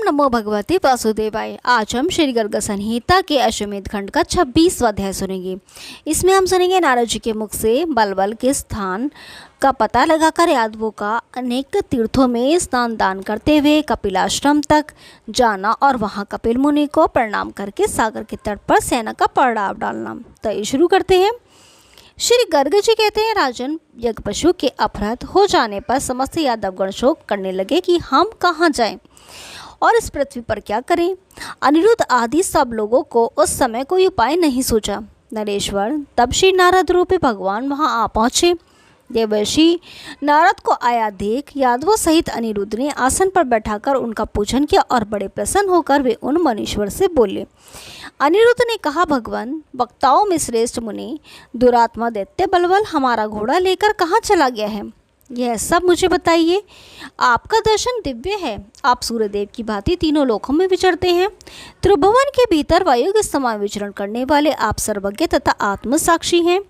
नमो भगवते वासुदेवाय। आज हम श्री गर्ग संहिता के अश्वमेध खंड का 26वां अध्याय सुनेंगे। इसमें हम सुनेंगे नारद जी के मुख से बलबल के स्थान का पता लगाकर यादवों का अनेक तीर्थों में स्नान दान करते हुए कपिलाश्रम तक जाना और वहां कपिल मुनि को प्रणाम करके सागर के तट पर सेना का पड़ाव डालना। तो ये शुरू करते हैं। श्री गर्ग जी कहते हैं, राजन, यज्ञ पशु के अपहृत हो जाने पर समस्त यादवगण शोक करने लगे कि हम कहाँ जाएं और इस पृथ्वी पर क्या करें। अनिरुद्ध आदि सब लोगों को उस समय कोई उपाय नहीं सूझा। नरेश्वर तब श्री नारद रूपी भगवान वहां आ पहुँचे। देवर्षि नारद को आया देख यादवों सहित अनिरुद्ध ने आसन पर बैठाकर उनका पूजन किया और बड़े प्रसन्न होकर वे उन मनीश्वर से बोले। अनिरुद्ध ने कहा, भगवान, वक्ताओं में श्रेष्ठ मुनि दुरात्मा दैत्य बलबल हमारा घोड़ा लेकर कहाँ चला गया है, यह सब मुझे बताइए। आपका दर्शन दिव्य है। आप सूर्यदेव की भांति तीनों लोकों में विचरते हैं। त्रिभुवन के भीतर वायु के समान विचरण करने वाले आप सर्वज्ञ तथा आत्म साक्षी हैं,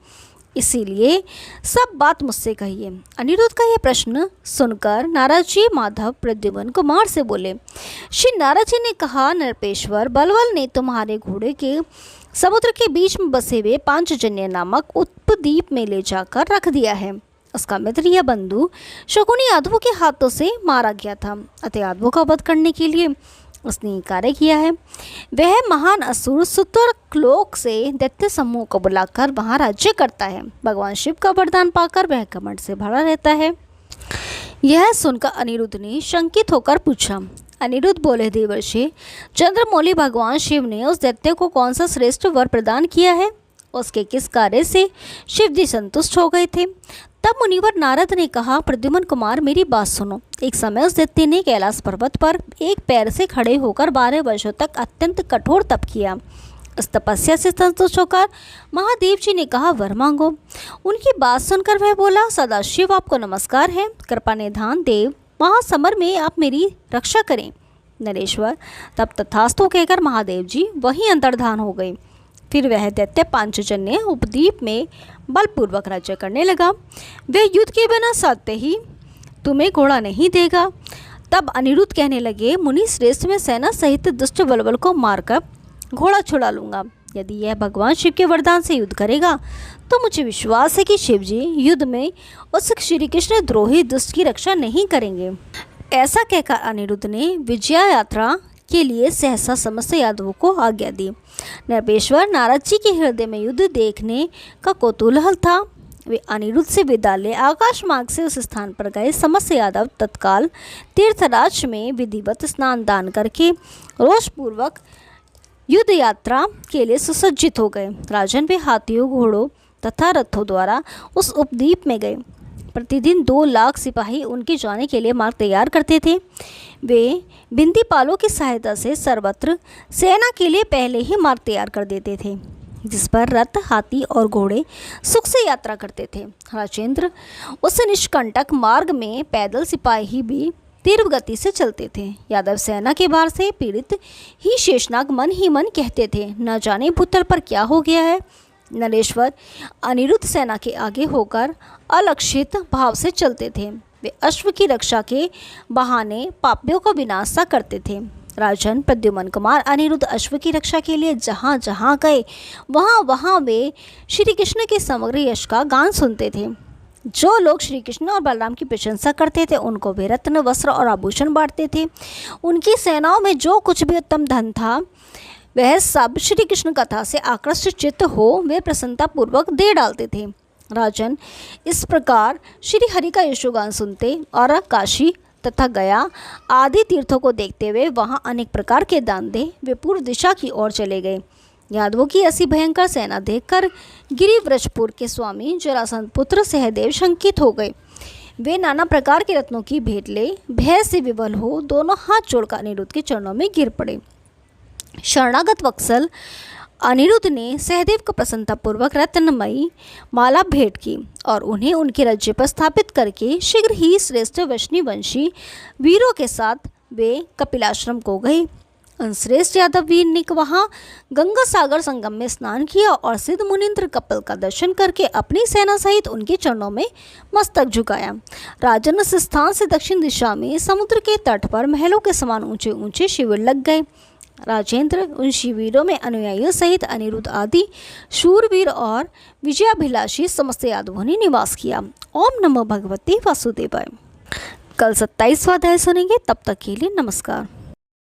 इसीलिए सब बात मुझसे कहिए। अनिरुद्ध का यह प्रश्न सुनकर नारद जी माधव प्रद्युम्न कुमार से बोले। श्री नारद जी ने कहा, नरपेश्वर, बलबल ने तुम्हारे घोड़े के समुद्र के बीच में बसे हुए पांचजन्य नामक उपद्वीप में ले जाकर रख दिया है। उसका मित्र या बंधु शकुनी यादवों के हाथों से मारा गया था, अतः यादवों का वध करने के लिए उसने कार्य किया है। वह महान असुर सुतरलोक से दैत्य समूह को बुलाकर वहां राज्य करता है। भगवान शिव का वरदान पाकर वह घमंड से भरा रहता है। यह सुनकर अनिरुद्ध ने शंकित होकर पूछा। अनिरुद्ध बोले, देवर्षि, चंद्रमौली भगवान शिव ने उस दैत्य को कौन सा श्रेष्ठ वर प्रदान किया है? उसके किस कार्य से शिव जी संतुष्ट हो गए थे? तब मुनिवर नारद ने कहा, प्रद्युम्न कुमार, मेरी बात सुनो। एक समय उस दैत्य ने कैलाश पर्वत पर एक पैर से खड़े होकर 12 वर्षों तक अत्यंत कठोर तप किया। उस तपस्या से संतुष्ट होकर महादेव जी ने कहा, वर मांगो। उनकी बात सुनकर वह बोला, सदाशिव, आपको नमस्कार है। कृपा निधान देव, महासमर में आप मेरी रक्षा करें। नरेश्वर तब तथास्तु कहकर महादेव जी वहीं अंतर्धान हो गए। फिर वह दैत्य पांचजन्य उपद्वीप में बलपूर्वक राज्य करने लगा। वह युद्ध के बिना साधते ही तुम्हें घोड़ा नहीं देगा। तब अनिरुद्ध कहने लगे, मुनि श्रेष्ठ, में सेना सहित दुष्ट बलबल को मारकर घोड़ा छुड़ा लूंगा। यदि यह भगवान शिव के वरदान से युद्ध करेगा तो मुझे विश्वास है कि शिव जी युद्ध में उस श्री कृष्ण द्रोही दुष्ट की रक्षा नहीं करेंगे। ऐसा कहकर अनिरुद्ध ने विजय यात्रा के लिए सहसा समस्त यादवों को आज्ञा दी। नरपेश्वर नारद जी के हृदय में युद्ध देखने का कौतूहल था। वे अनिरुद्ध से विदा ले आकाश मार्ग से उस स्थान पर गए। समस्त यादव तत्काल तीर्थराज में विधिवत स्नान दान करके रोषपूर्वक युद्ध यात्रा के लिए सुसज्जित हो गए। राजन वे हाथियों, घोड़ों तथा रथों द्वारा उस उपद्वीप में गए। प्रतिदिन 2 लाख सिपाही उनके जाने के लिए मार्ग तैयार करते थे। वे बिंदीपालों की सहायता से सर्वत्र सेना के लिए पहले ही मार्ग तैयार कर देते थे, जिस पर रथ, हाथी और घोड़े सुख से यात्रा करते थे। राजेंद्र, उस निष्कंटक मार्ग में पैदल सिपाही भी तीव्र गति से चलते थे। यादव सेना के भार से पीड़ित ही शेषनाग मन ही मन कहते थे, न जाने भूतल पर क्या हो गया है। नरेश्वर अनिरुद्ध सेना के आगे होकर अलक्षित भाव से चलते थे। वे अश्व की रक्षा के बहाने पापियों का विनाश सा करते थे। राजन प्रद्युम्न कुमार, अनिरुद्ध अश्व की रक्षा के लिए जहाँ जहाँ गए वहाँ वहाँ वे श्री कृष्ण के समग्र यश का गान सुनते थे। जो लोग श्री कृष्ण और बलराम की प्रशंसा करते थे उनको वे रत्न, वस्त्र और आभूषण बांटते थे। उनकी सेनाओं में जो कुछ भी उत्तम धन था वह सब श्री कृष्ण कथा से आकृष्ट चित्त हो वे प्रसन्नता पूर्वक दे डालते थे। राजन, इस प्रकार श्री हरि का यशोगान सुनते और काशी तथा गया आदि तीर्थों को देखते हुए वहां अनेक प्रकार के दान दे वे पूर्व दिशा की ओर चले गए। यादवों की ऐसी भयंकर सेना देखकर गिरिव्रजपुर के स्वामी जरासंध पुत्र सहदेव शंकित हो गए। वे नाना प्रकार के रत्नों की भेंट ले भय से विवल हो दोनों हाथ जोड़कर अनिरुद्ध के चरणों में गिर पड़े। शरणागत वत्सल अनिरुद्ध ने सहदेव को प्रसन्नतापूर्वक रत्नमयी माला भेंट की और उन्हें उनके राज्य पर स्थापित करके शीघ्र ही श्रेष्ठ वैष्णवंशी वीरों के साथ वे कपिलाश्रम को गए। श्रेष्ठ यादव वीर ने वहां गंगा सागर संगम में स्नान किया और सिद्ध मुनींद्र कपिल का दर्शन करके अपनी सेना सहित उनके चरणों में मस्तक झुकाया। राजन इस स्थान से दक्षिण दिशा में समुद्र के तट पर महलों के समान ऊंचे ऊंचे शिविर लग गए। राजेंद्र उन शिविरों में अनुयायियों सहित अनिरुद्ध आदि शूरवीर और विजयाभिलाषी समस्त यादवों ने निवास किया। ओम नमो भगवते वासुदेवाय। कल 27वां अध्याय सुनेंगे, तब तक के लिए नमस्कार।